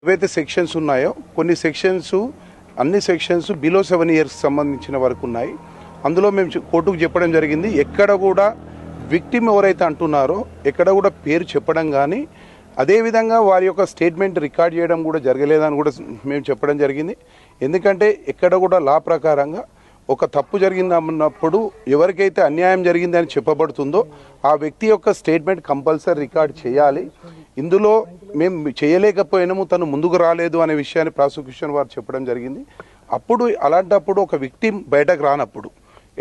ఏవైతే సెక్షన్స్ ఉన్నాయో కొన్ని సెక్షన్స్ అన్ని సెక్షన్స్ బిలో 7 years సంబంధించిన వరకు ఉన్నాయి. అందులో మేము కోర్టుకు చెప్పడం జరిగింది, ఎక్కడ కూడా విక్టిమ్ ఎవరైతే అంటున్నారో ఎక్కడ కూడా పేరు చెప్పడం కానీ అదేవిధంగా వారి యొక్క స్టేట్మెంట్ రికార్డ్ చేయడం కూడా జరగలేదని కూడా మేము చెప్పడం జరిగింది. ఎందుకంటే ఎక్కడ కూడా లా ప్రకారంగా ఒక తప్పు జరిగిందన్నప్పుడు ఎవరికైతే అన్యాయం జరిగిందని చెప్పబడుతుందో ఆ వ్యక్తి యొక్క స్టేట్మెంట్ కంపల్సరీ రికార్డ్ చేయాలి. ఇందులో మేము చేయలేకపోయినాము, తను ముందుకు రాలేదు అనే విషయాన్ని ప్రాసిక్యూషన్ వారు చెప్పడం జరిగింది. అలాంటప్పుడు ఒక విక్టిమ్ బయటకు రానప్పుడు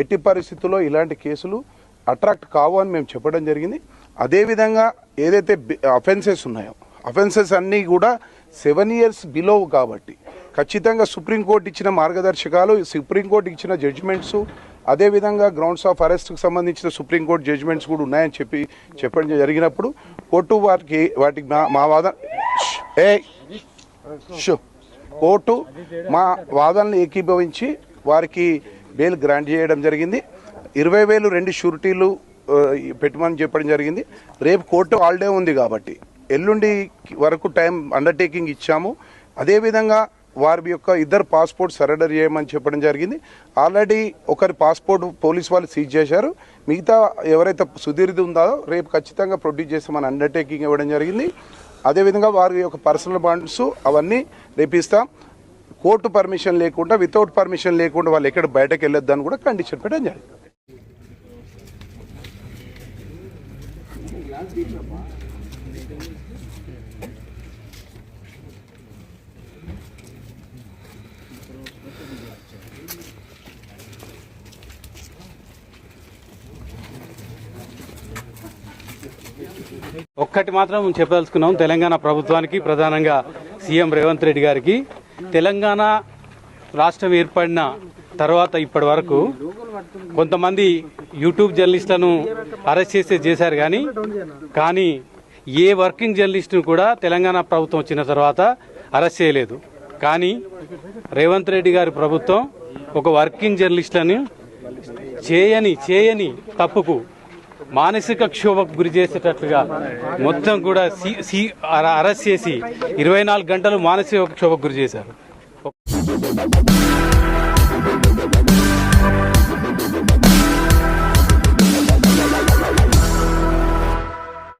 ఎట్టి పరిస్థితుల్లో ఇలాంటి కేసులు అట్రాక్ట్ కావు అని మేము చెప్పడం జరిగింది. అదేవిధంగా ఏదైతే అఫెన్సెస్ ఉన్నాయో అఫెన్సెస్ అన్నీ కూడా 7 years బిలో కాబట్టి ఖచ్చితంగా సుప్రీంకోర్టు ఇచ్చిన మార్గదర్శకాలు, సుప్రీంకోర్టు ఇచ్చిన జడ్జిమెంట్స్, అదేవిధంగా గ్రౌండ్స్ ఆఫ్ అరెస్ట్కి సంబంధించిన సుప్రీంకోర్టు జడ్జిమెంట్స్ కూడా ఉన్నాయని చెప్పడం జరిగినప్పుడు కోర్టు వాటికి మా వాదన కోర్టు మా వాదనలు ఏకీభవించి వారికి బెయిల్ గ్రాంట్ చేయడం జరిగింది. 20,000 2 షూరిటీలు పెట్టమని చెప్పడం జరిగింది. రేపు కోర్టు హాలిడే ఉంది కాబట్టి ఎల్లుండి వరకు టైం అండర్టేకింగ్ ఇచ్చాము. అదేవిధంగా వారి యొక్క 2 పాస్పోర్ట్ సరెండర్ చేయమని చెప్పడం జరిగింది. ఆల్రెడీ ఒకరి పాస్పోర్ట్ పోలీస్ వాళ్ళు సీజ్ చేశారు. మిగతా ఎవరైతే సుధీర్ది ఉందో రేపు ఖచ్చితంగా ప్రొడ్యూస్ చేస్తామని అండర్టేకింగ్ ఇవ్వడం జరిగింది. అదేవిధంగా వారి యొక్క పర్సనల్ బాండ్స్ అవన్నీ రేపు ఇస్తాం. కోర్టు పర్మిషన్ లేకుండా, వితౌట్ పర్మిషన్ లేకుండా వాళ్ళు ఎక్కడ బయటకు వెళ్ళొద్దని కూడా కండిషన్ పెట్టడం జరిగింది. ఒక్కటి మాత్రం చెప్పదలుచుకున్నాం తెలంగాణ ప్రభుత్వానికి, ప్రధానంగా సీఎం రేవంత్ రెడ్డి గారికి. తెలంగాణ రాష్ట్రం ఏర్పడిన తర్వాత ఇప్పటి వరకు కొంతమంది యూట్యూబ్ జర్నలిస్టులను అరెస్ట్ చేశారు కానీ ఏ వర్కింగ్ జర్నలిస్టును కూడా తెలంగాణ ప్రభుత్వం వచ్చిన తర్వాత అరెస్ట్ చేయలేదు. కానీ రేవంత్ రెడ్డి గారి ప్రభుత్వం ఒక వర్కింగ్ జర్నలిస్టులను చేయని తప్పుకు మానసిక క్షోభకు గురి చేసేటట్లుగా మొత్తం కూడా అరెస్ట్ చేసి 24 గంటలు మానసిక క్షోభకు గురి చేశారు.